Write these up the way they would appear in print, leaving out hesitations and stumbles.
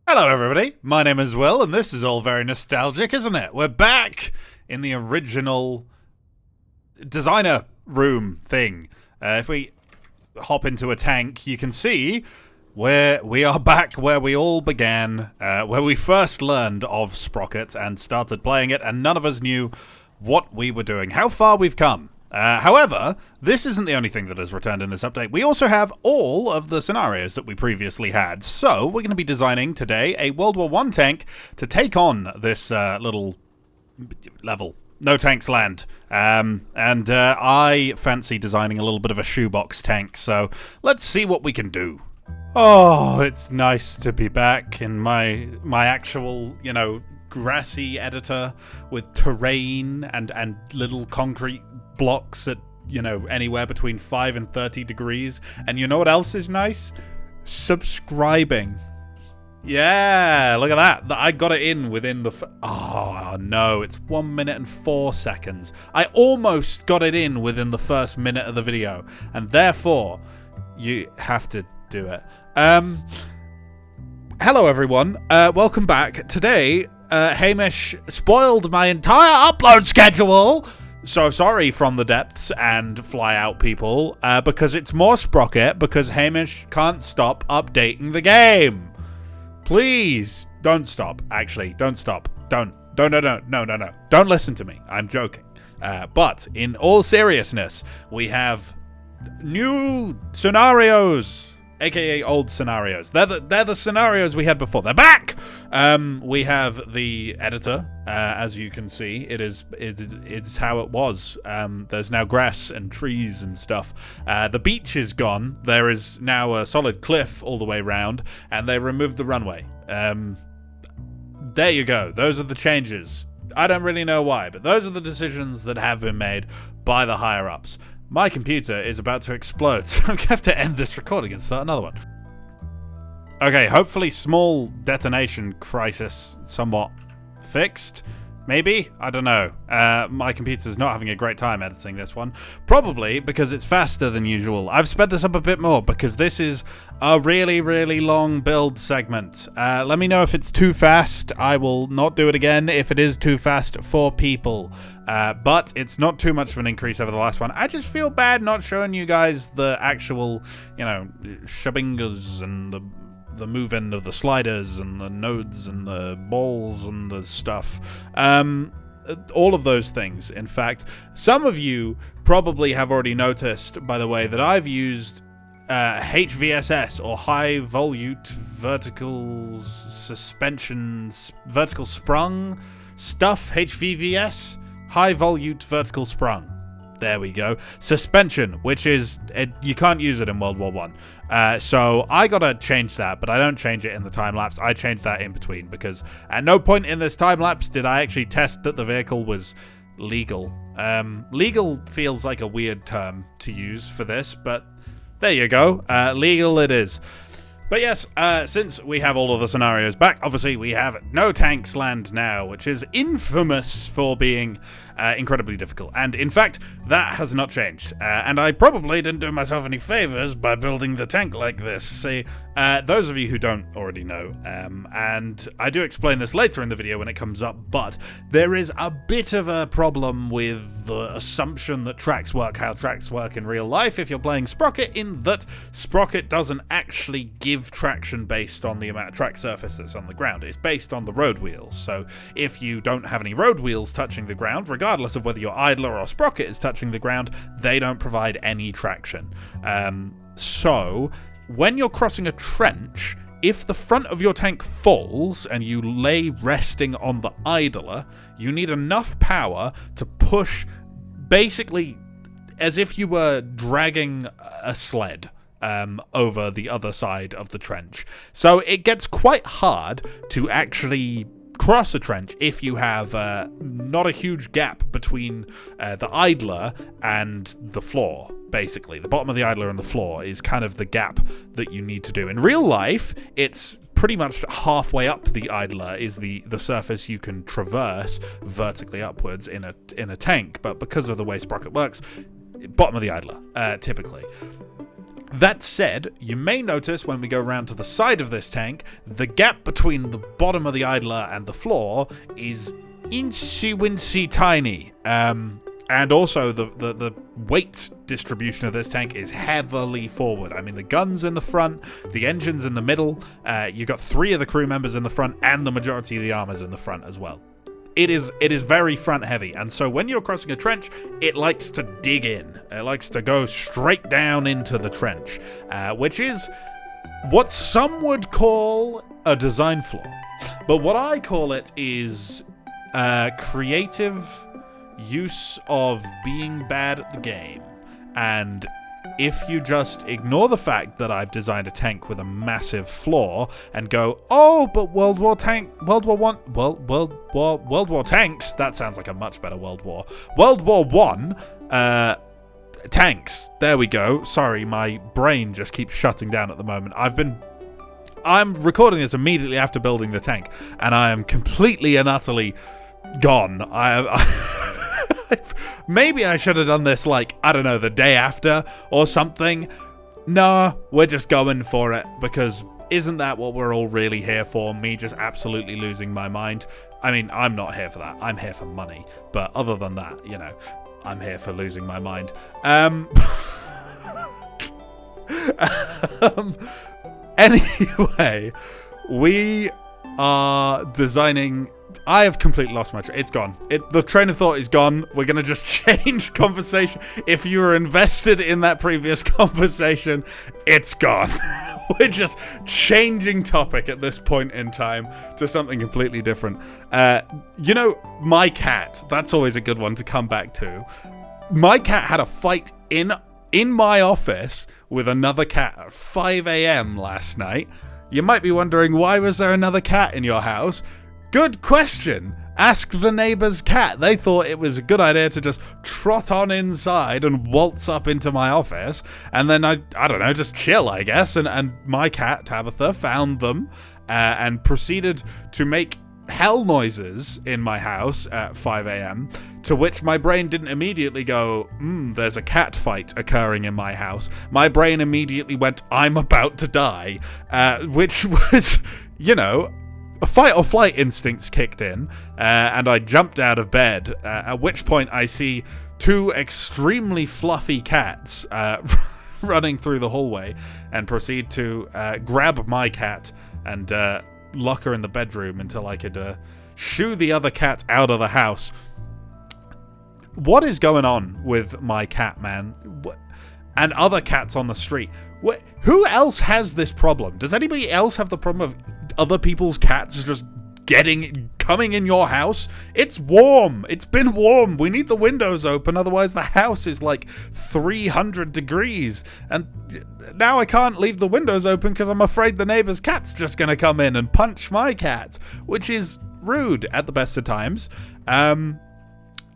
Hello everybody, my name is Will, and this is all very nostalgic, isn't it? We're back in the original designer room thing. If we hop into a tank, you can see where we are back where we all began, where we first learned of Sprocket and started playing it, and none of us knew what we were doing, how far we've come. However, this isn't the only thing that has returned in this update. We also have all of the scenarios that we previously had. So, we're going to be designing today a World War I tank to take on this little level. No tanks land. I fancy designing a little bit of a shoebox tank, so let's see what we can do. Oh, it's nice to be back in my actual, grassy editor with terrain and little concrete blocks at, anywhere between 5 and 30 degrees. And you know what else is nice? Subscribing. Yeah, look at that. I got it in within the... Oh, no, it's 1 minute and 4 seconds. I almost got it in within the first minute of the video. And therefore, you have to do it. Hello, everyone. Welcome back. Today, Hamish spoiled my entire upload schedule. So sorry from the depths and fly out people, because it's more Sprocket, because Hamish can't stop updating the game. Please, don't stop. Actually, don't stop. No. Don't listen to me. I'm joking. But in all seriousness, we have new scenarios, aka old scenarios. They're the scenarios we had before. They're back. We have the editor, as you can see. It's how it was. There's now grass and trees and stuff. The beach is gone. There is now a solid cliff all the way round, and they removed the runway. There you go. Those are the changes. I don't really know why, but those are the decisions that have been made by the higher ups. My computer is about to explode, so I'm going to have to end this recording and start another one. Okay, hopefully small detonation crisis somewhat fixed. Maybe? I don't know. My computer's not having a great time editing this one. Probably because it's faster than usual. I've sped this up a bit more because this is a really, really long build segment. Let me know if it's too fast. I will not do it again if it is too fast for people. But it's not too much of an increase over the last one. I just feel bad not showing you guys the actual, shabingas and the move-in of the sliders and the nodes and the balls and the stuff. All of those things, in fact. Some of you probably have already noticed, by the way, that I've used HVSS, or High Volute Vertical Suspension, Vertical Sprung Stuff, HVVS, High Volute Vertical Sprung. There we go. Suspension, which is... you can't use it in World War I. So I gotta change that, but I don't change it in the time-lapse. I change that in between, because at no point in this time-lapse did I actually test that the vehicle was legal. Legal feels like a weird term to use for this, but there you go. Legal it is. But yes, since we have all of the scenarios back, obviously we have no tanks land now, which is infamous for being incredibly difficult. And in fact, that has not changed. And I probably didn't do myself any favors by building the tank like this. See, those of you who don't already know, and I do explain this later in the video when it comes up, but there is a bit of a problem with the assumption that tracks work how tracks work in real life if you're playing Sprocket, in that Sprocket doesn't actually give traction based on the amount of track surface that's on the ground. It's based on the road wheels. So if you don't have any road wheels touching the ground, regardless of whether your idler or Sprocket is touching the ground, they don't provide any traction. So when you're crossing a trench, if the front of your tank falls and you lay resting on the idler, you need enough power to push, basically as if you were dragging a sled over the other side of the trench. So it gets quite hard to actually cross a trench if you have not a huge gap between the idler and the floor. Basically, the bottom of the idler and the floor is kind of the gap that you need to do. In real life, it's pretty much halfway up the idler is the surface you can traverse vertically upwards in a tank. But because of the way Sprocket works, bottom of the idler, typically. That said, you may notice when we go around to the side of this tank, the gap between the bottom of the idler and the floor is incy-wincy tiny. And also, the weight distribution of this tank is heavily forward. I mean, the gun's in the front, the engine's in the middle, you've got 3 of the crew members in the front, and the majority of the armor's in the front as well. It is very front heavy, and so when you're crossing a trench, it likes to dig in. It likes to go straight down into the trench, which is what some would call a design flaw. But what I call it is creative use of being bad at the game. And if you just ignore the fact that I've designed a tank with a massive flaw and go, oh, but World War tanks, that sounds like a much better World War. World War One, tanks, there we go. Sorry, my brain just keeps shutting down at the moment. I'm recording this immediately after building the tank, and I am completely and utterly gone. Maybe I should have done this, like, I don't know, the day after or something. No, we're just going for it, because isn't that what we're all really here for? Me just absolutely losing my mind? I mean, I'm not here for that. I'm here for money. But other than that, you know, I'm here for losing my mind. Anyway, we are designing... I have completely lost my train. It's gone. The train of thought is gone. We're going to just change conversation. If you were invested in that previous conversation, it's gone. We're just changing topic at this point in time to something completely different. You know, my cat. That's always a good one to come back to. My cat had a fight in my office with another cat at 5 a.m. last night. You might be wondering, why was there another cat in your house? Good question. Ask the neighbor's cat. They thought it was a good idea to just trot on inside and waltz up into my office, and then I don't know, just chill, I guess. And my cat, Tabitha, found them and proceeded to make hell noises in my house at 5 a.m., to which my brain didn't immediately go, there's a cat fight occurring in my house. My brain immediately went, I'm about to die, which was, you know... a fight or flight instincts kicked in, and I jumped out of bed, at which point I see 2 extremely fluffy cats running through the hallway, and proceed to grab my cat and lock her in the bedroom until I could shoo the other cat out of the house. What is going on with my cat, man? And other cats on the street? Who else has this problem? Does anybody else have the problem of other people's cats just coming in your house? It's warm. It's been warm. We need the windows open, otherwise the house is like 300 degrees. And now I can't leave the windows open because I'm afraid the neighbor's cat's just going to come in and punch my cat, which is rude at the best of times.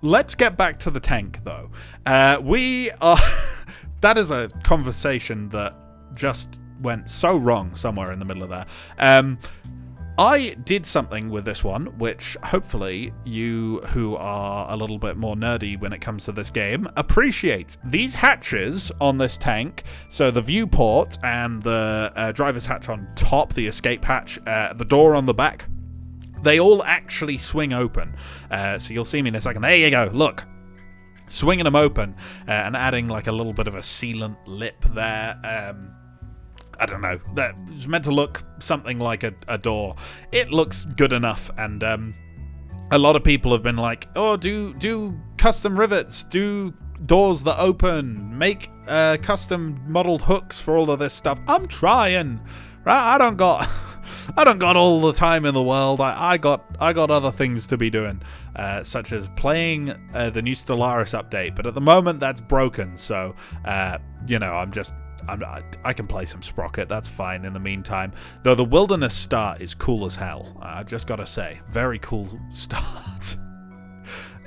Let's get back to the tank, though. That is a conversation that just went so wrong somewhere in the middle of there. I did something with this one, which hopefully you who are a little bit more nerdy when it comes to this game appreciate. These hatches on this tank, so the viewport and the driver's hatch on top, the escape hatch, the door on the back, they all actually swing open. So you'll see me in a second. There you go, look. Swinging them open and adding like a little bit of a sealant lip there. I don't know. It's meant to look something like a door. It looks good enough, and a lot of people have been like, "Oh, do custom rivets, do doors that open, make custom modeled hooks for all of this stuff." I'm trying. Right? I don't got all the time in the world. I got other things to be doing, such as playing the new Stellaris update. But at the moment, that's broken. So you know, I can play some Sprocket. That's fine in the meantime. Though the Wilderness start is cool as hell. I just gotta say, very cool start.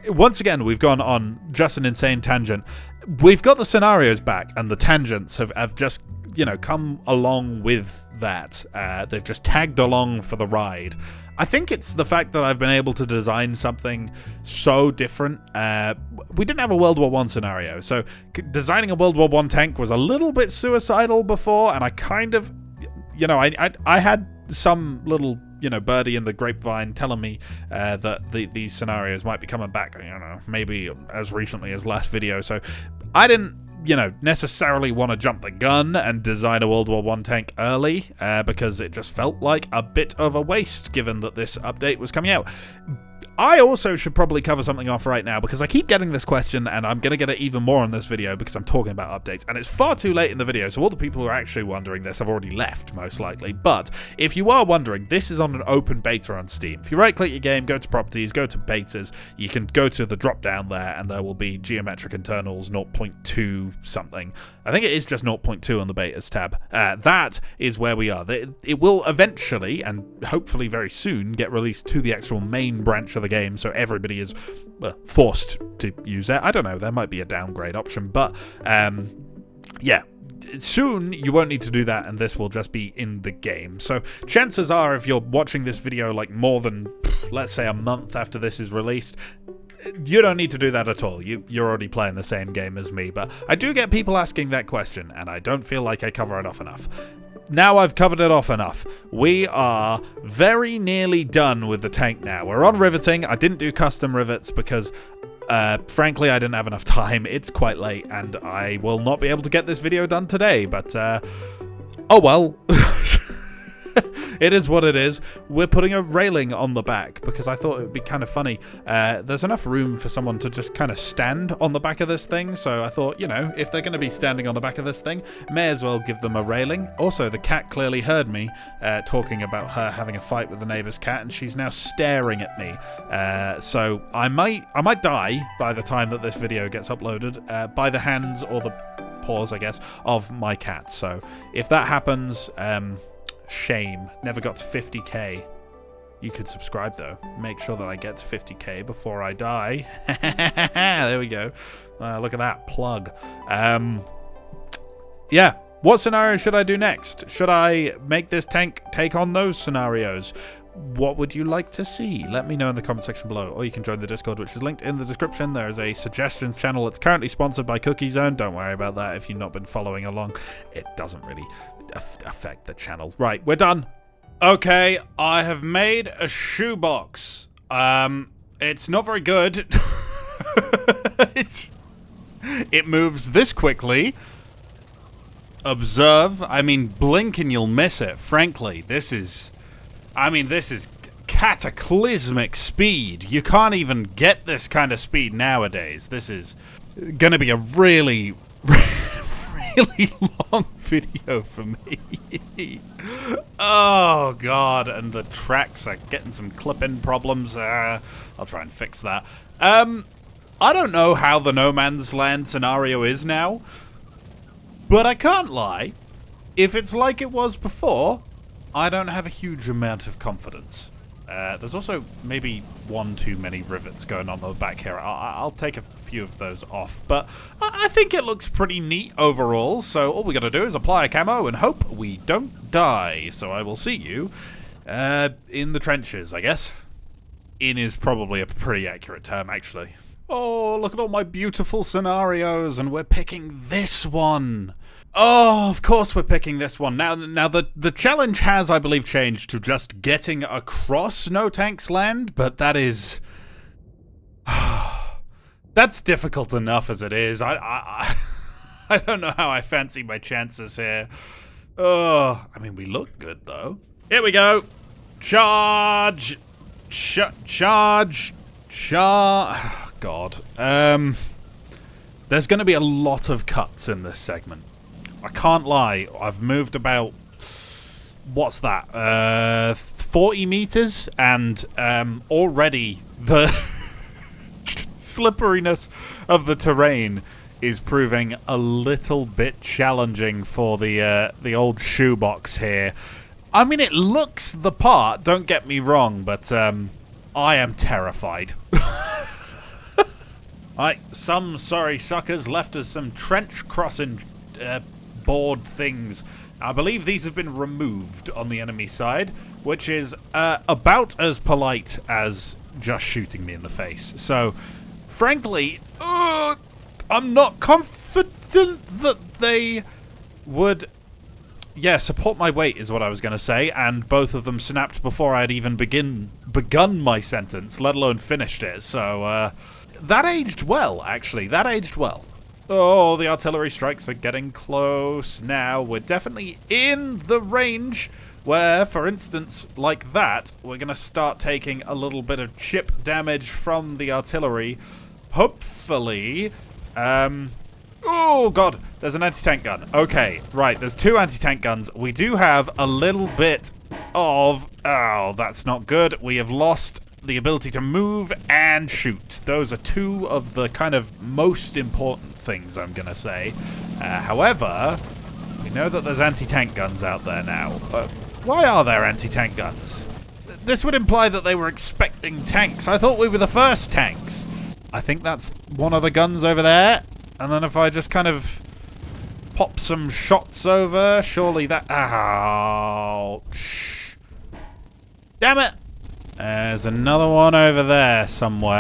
Once again, we've gone on just an insane tangent. We've got the scenarios back, and the tangents have just you know, come along with that. They've just tagged along for the ride. I think it's the fact that I've been able to design something so different. We didn't have a World War I scenario, so designing a World War I tank was a little bit suicidal before, and I kind of, you know, I had some little, you know, birdie in the grapevine telling me that these scenarios might be coming back, you know, maybe as recently as last video, so I didn't, you know, necessarily want to jump the gun and design a World War I tank early, because it just felt like a bit of a waste given that this update was coming out. I also should probably cover something off right now, because I keep getting this question, and I'm going to get it even more in this video because I'm talking about updates, and it's far too late in the video, so all the people who are actually wondering this have already left, most likely. But if you are wondering, this is on an open beta on Steam. If you right-click your game, go to Properties, go to Betas, you can go to the drop-down there, and there will be Geometric Internals 0.2 something. I think it is just 0.2 on the Betas tab. That is where we are. It will eventually, and hopefully very soon, get released to the actual main branch of the game, so everybody is forced to use it. I don't know, there might be a downgrade option, but yeah, soon you won't need to do that, and this will just be in the game. So chances are, if you're watching this video like more than, let's say, a month after this is released, you don't need to do that at all. You're already playing the same game as me, but I do get people asking that question, and I don't feel like I cover it off enough. Now I've covered it off enough. We are very nearly done with the tank now. We're on riveting. I didn't do custom rivets because, frankly, I didn't have enough time. It's quite late, and I will not be able to get this video done today, but, oh well. It is what it is. We're putting a railing on the back because I thought it would be kind of funny. There's enough room for someone to just kind of stand on the back of this thing, so I thought, you know, if they're going to be standing on the back of this thing, may as well give them a railing. Also, the cat clearly heard me talking about her having a fight with the neighbor's cat, and she's now staring at me. So I might die by the time that this video gets uploaded, by the hands or the paws, I guess, of my cat. So if that happens, shame. Never got to 50k. You could subscribe though. Make sure that I get to 50k before I die. There we go. Look at that plug. Yeah. What scenario should I do next? Should I make this tank take on those scenarios? What would you like to see? Let me know in the comment section below, or you can join the Discord, which is linked in the description. There is a suggestions channel. It's currently sponsored by Cookie Zone. Don't worry about that if you've not been following along. It doesn't really affect the channel. Right, we're done. Okay, I have made a shoebox. It's not very good. It moves this quickly. Observe. I mean, blink and you'll miss it. Frankly, this is cataclysmic speed. You can't even get this kind of speed nowadays. This is gonna be a really long video for me. Oh god, and the tracks are getting some clip-in problems. I'll try and fix that. I don't know how the No Man's Land scenario is now, but I can't lie. If it's like it was before, I don't have a huge amount of confidence. There's also maybe one too many rivets going on the back here. I'll take a few of those off, but I think it looks pretty neat overall, so all we gotta do is apply a camo and hope we don't die. So I will see you in the trenches, I guess. In is probably a pretty accurate term, actually. Oh, look at all my beautiful scenarios, and we're picking this one. Oh, of course we're picking this one. Now the challenge has, I believe, changed to just getting across No Tanks Land, but that is... that's difficult enough as it is. I don't know how I fancy my chances here. Oh, I mean, we look good, though. Here we go. Charge! Charge! Oh, God. There's going to be a lot of cuts in this segment. I can't lie, I've moved about, what's that, 40 meters, and already the slipperiness of the terrain is proving a little bit challenging for the old shoebox here. I mean, it looks the part, don't get me wrong, but I am terrified. Some sorry suckers left us some trench crossing board things. I believe these have been removed on the enemy side, which is about as polite as just shooting me in the face. So, frankly, I'm not confident that they would... Yeah, support my weight is what I was going to say, and both of them snapped before I had even begun my sentence, let alone finished it. So, that aged well, actually. That aged well. Oh, the artillery strikes are getting close now. We're definitely in the range where, for instance, like that, we're going to start taking a little bit of chip damage from the artillery. Hopefully, oh, God, there's an anti-tank gun. Okay, right, there's 2 anti-tank guns. We do have a little bit of... Oh, that's not good. We have lost the ability to move and shoot. Those are 2 of the kind of most important things, I'm going to say. However, we know that there's anti-tank guns out there now. Why are there anti-tank guns? This would imply that they were expecting tanks. I thought we were the first tanks. I think that's one of the guns over there. And then if I just kind of pop some shots over, surely that... Ouch. Damn it! There's another one over there somewhere.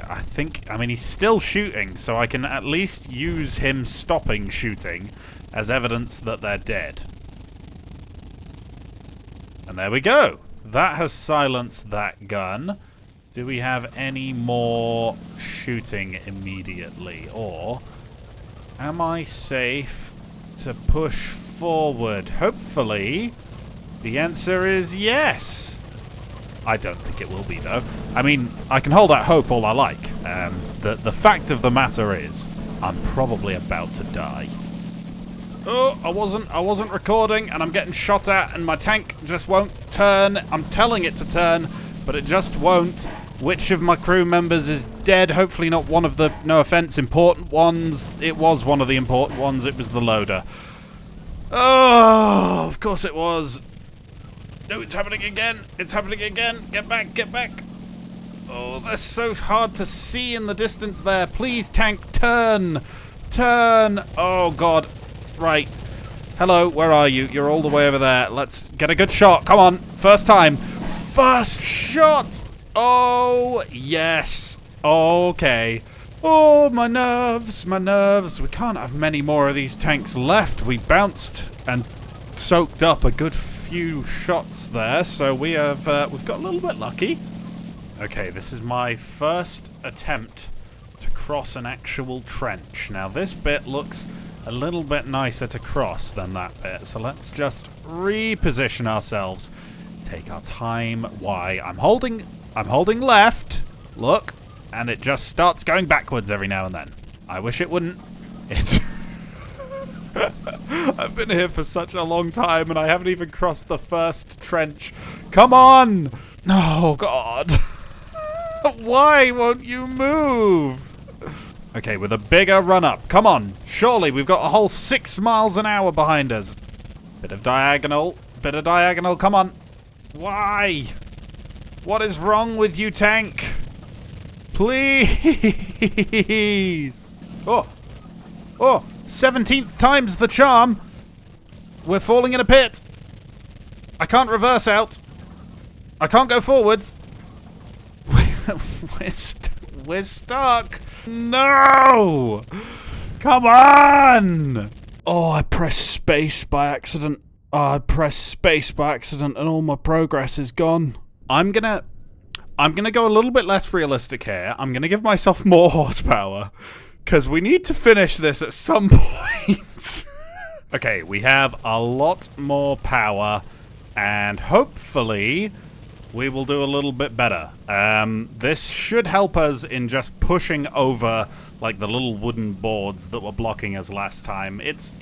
I think... I mean, he's still shooting, so I can at least use him stopping shooting as evidence that they're dead. And there we go. That has silenced that gun. Do we have any more shooting immediately? Or... am I safe to push forward? Hopefully, the answer is yes. I don't think it will be, though. I mean, I can hold out hope all I like. The fact of the matter is, I'm probably about to die. Oh, I wasn't recording, and I'm getting shot at, and my tank just won't turn. I'm telling it to turn, but it just won't. Which of my crew members is dead? Hopefully not one of the, no offense, important ones. It was one of the important ones. It was the loader. Oh, of course it was. No, it's happening again. It's happening again. Get back, get back. Oh, they're so hard to see in the distance there. Please, tank, turn. Turn. Oh, God. Right. Hello, where are you? You're all the way over there. Let's get a good shot. Come on. First time. First shot. Oh, yes. Okay. Oh, my nerves, my nerves. We can't have many more of these tanks left. We bounced and soaked up a good few shots there, so we have, we've got a little bit lucky. Okay, this is my first attempt to cross an actual trench. Now, this bit looks a little bit nicer to cross than that bit, so let's just reposition ourselves. Take our time. Why? I'm holding left, look, and it just starts going backwards every now and then. I wish it wouldn't. It's... I've been here for such a long time and I haven't even crossed the first trench. Come on! Oh, God. Why won't you move? Okay, with a bigger run-up. Come on. Surely we've got a whole 6 miles an hour behind us. Bit of diagonal. Bit of diagonal. Come on. Why? What is wrong with you, tank? Please. Oh. Oh. 17th time's the charm. We're falling in a pit. I can't reverse out. I can't go forwards. We're stuck. No. Come on. Oh, I pressed space by accident. Oh, I pressed space by accident and all my progress is gone. I'm gonna go a little bit less realistic here. I'm gonna give myself more horsepower. Because we need to finish this at some point. Okay, we have a lot more power. And hopefully, we will do a little bit better. This should help us in just pushing over, like, the little wooden boards that were blocking us last time. It's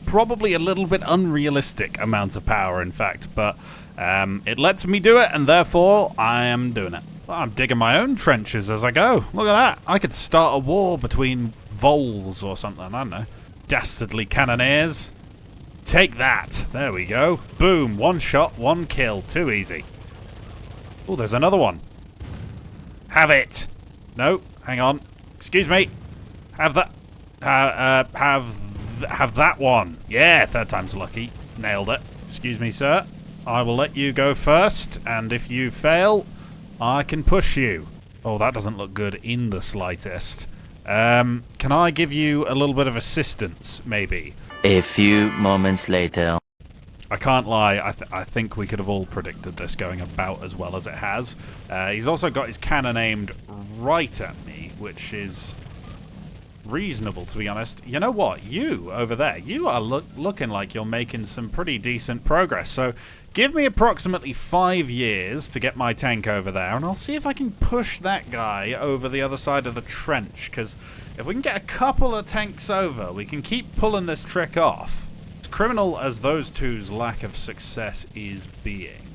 probably a little bit unrealistic amount of power, in fact. But it lets me do it, and therefore, I am doing it. I'm digging my own trenches as I go. Look at that. I could start a war between vols or something. I don't know. Dastardly cannoneers. Take that. There we go. Boom. 1 shot, 1 kill. Too easy. Oh, there's another one. Have it. No. Hang on. Excuse me. Have that. Have have that one. Yeah, third time's lucky. Nailed it. Excuse me, sir. I will let you go first, and if you fail, I can push you. Oh, that doesn't look good in the slightest. Can I give you a little bit of assistance, maybe? A few moments later. I can't lie, I think we could have all predicted this going about as well as it has. He's also got his cannon aimed right at me, which is reasonable, to be honest. You know what? You, over there, you are looking like you're making some pretty decent progress. So give me approximately 5 years to get my tank over there, and I'll see if I can push that guy over the other side of the trench, because if we can get a couple of tanks over, we can keep pulling this trick off. As criminal as those two's lack of success is being,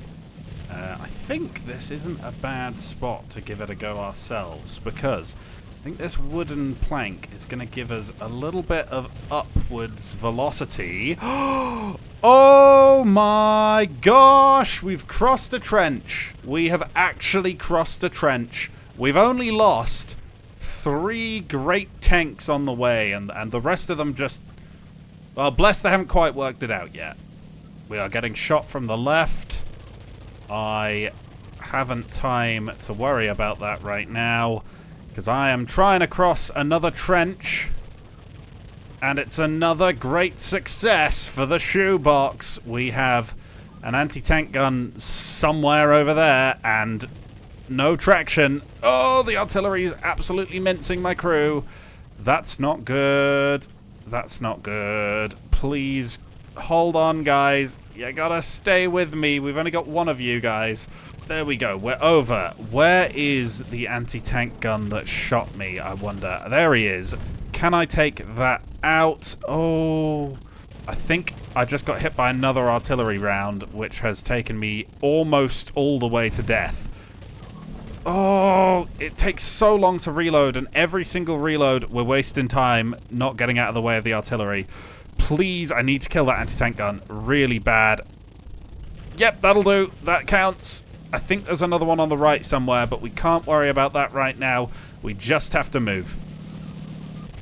I think this isn't a bad spot to give it a go ourselves, because I think this wooden plank is going to give us a little bit of upwards velocity. Oh my gosh! We've crossed a trench. We have actually crossed a trench. We've only lost 3 great tanks on the way, and the rest of them just... Well, bless they haven't quite worked it out yet. We are getting shot from the left. I haven't time to worry about that right now, because I am trying to cross another trench, and it's another great success for the shoebox. We have an anti-tank gun somewhere over there, and no traction. Oh, the artillery is absolutely mincing my crew. That's not good. That's not good. Please, hold on, guys. You gotta stay with me. We've only got one of you guys. There we go. We're over. Where is the anti-tank gun that shot me, I wonder? There he is. Can I take that out? Oh, I think I just got hit by another artillery round, which has taken me almost all the way to death. Oh, it takes so long to reload, and every single reload we're wasting time not getting out of the way of the artillery. Please, I need to kill that anti-tank gun really bad. Yep, that'll do. That counts. I think there's another one on the right somewhere, but we can't worry about that right now. We just have to move.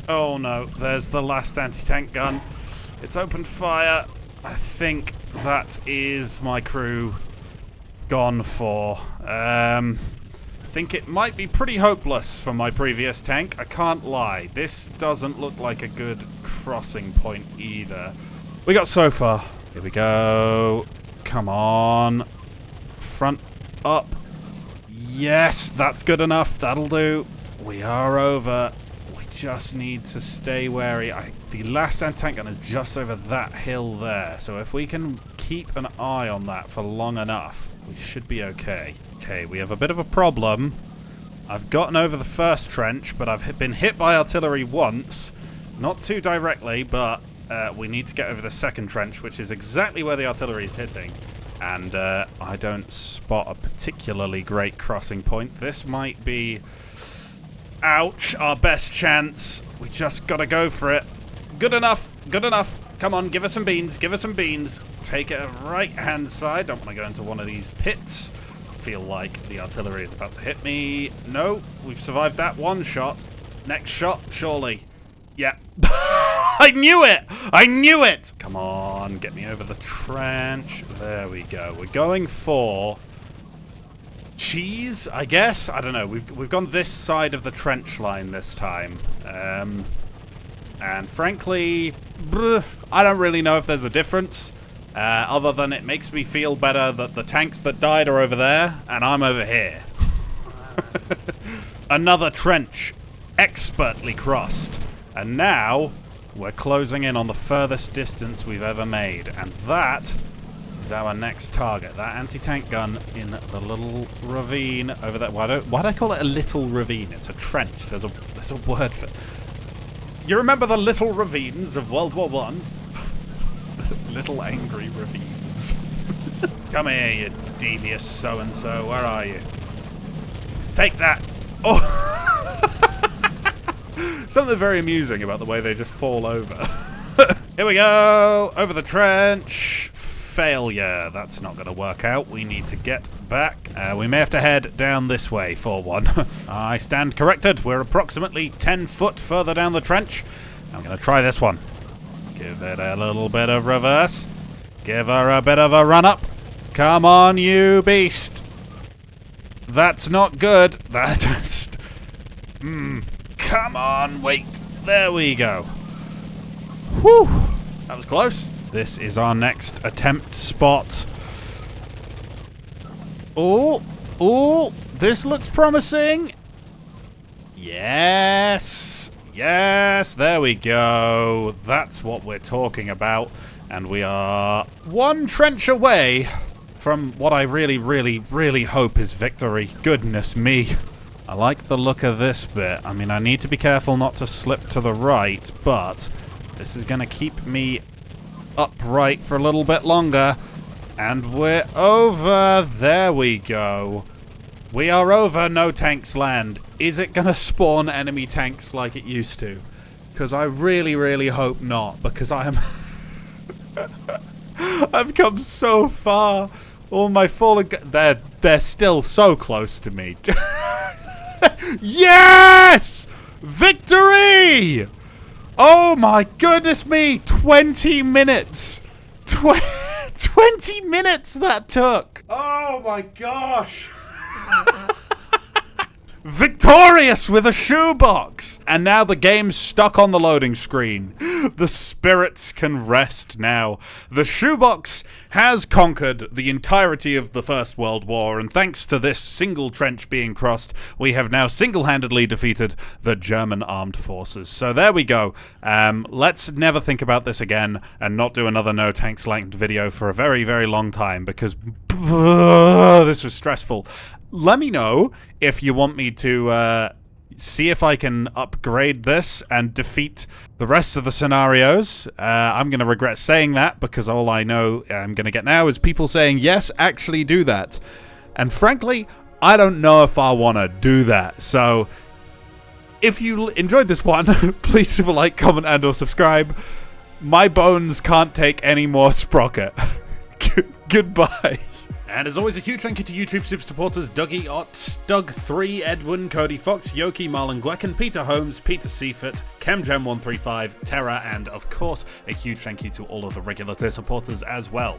Oh no, there's the last anti-tank gun. It's opened fire. I think that is my crew gone for. I think it might be pretty hopeless for my previous tank. I can't lie. This doesn't look like a good crossing point either. We got so far. Here we go. Come on. Front up. Yes, that's good enough. That'll do. We are over. We just need to stay wary. The last anti-tank gun is just over that hill there. So if we can keep an eye on that for long enough, we should be okay. Okay, we have a bit of a problem. I've gotten over the first trench, but I've been hit by artillery once. Not too directly, but we need to get over the second trench, which is exactly where the artillery is hitting. And I don't spot a particularly great crossing point. This might be, ouch, our best chance. We just gotta go for it. Good enough, good enough. Come on, give us some beans, give us some beans. Take it right-hand side. Don't want to go into one of these pits. Feel like the artillery is about to hit me. No, we've survived that one shot. Next shot, surely. Yeah. I knew it! I knew it! Come on, get me over the trench. There we go. We're going for cheese, I guess? I don't know. We've gone this side of the trench line this time. And frankly, I don't really know if there's a difference. Other than it makes me feel better that the tanks that died are over there, and I'm over here. Another trench, expertly crossed. And now, we're closing in on the furthest distance we've ever made. And that is our next target. That anti-tank gun in the little ravine over there. Why do I call it a little ravine? It's a trench. There's a word for it. You remember the little ravines of World War I? Little angry ravines. Come here, you devious so-and-so. Where are you? Take that. Oh! Something very amusing about the way they just fall over. Here we go. Over the trench. Failure. That's not going to work out. We need to get back. We may have to head down this way for one. I stand corrected. We're approximately 10 foot further down the trench. I'm going to try this one. Give it a little bit of reverse. Give her a bit of a run up. Come on, you beast. That's not good. That's... Come on, wait. There we go. Whew. That was close. This is our next attempt spot. Oh, this looks promising. Yes, there we go. That's what we're talking about. And we are one trench away from what I really, really, really hope is victory. Goodness me. I like the look of this bit. I mean, I need to be careful not to slip to the right, but this is going to keep me upright for a little bit longer. And we're over. There we go. We are over No Tanks Land. Is it going to spawn enemy tanks like it used to? Because I really, really hope not, because I am... I've come so far. All my fallen... They're still so close to me. Yes! Victory! Oh my goodness me! 20 minutes! 20 minutes that took! Oh my gosh! Victorious with a shoebox! And now the game's stuck on the loading screen. The spirits can rest now. The shoebox has conquered the entirety of the First World War, and thanks to this single trench being crossed, we have now single-handedly defeated the German armed forces. So there we go. Let's never think about this again and not do another No Tanks Land video for a very, very long time, because this was stressful. Let me know if you want me to see if I can upgrade this and defeat the rest of the scenarios. I'm going to regret saying that, because all I know I'm going to get now is people saying, yes, actually do that. And frankly, I don't know if I want to do that. So if you enjoyed this one, please leave a like, comment, and or subscribe. My bones can't take any more Sprocket. Goodbye. And as always, a huge thank you to YouTube super supporters Dougie Ott, Stug3, Edwin, Cody Fox, Yoki, Marlon Gwecken, Peter Holmes, Peter Seafort, ChemGem135, Terra, and of course, a huge thank you to all of the regular tier supporters as well.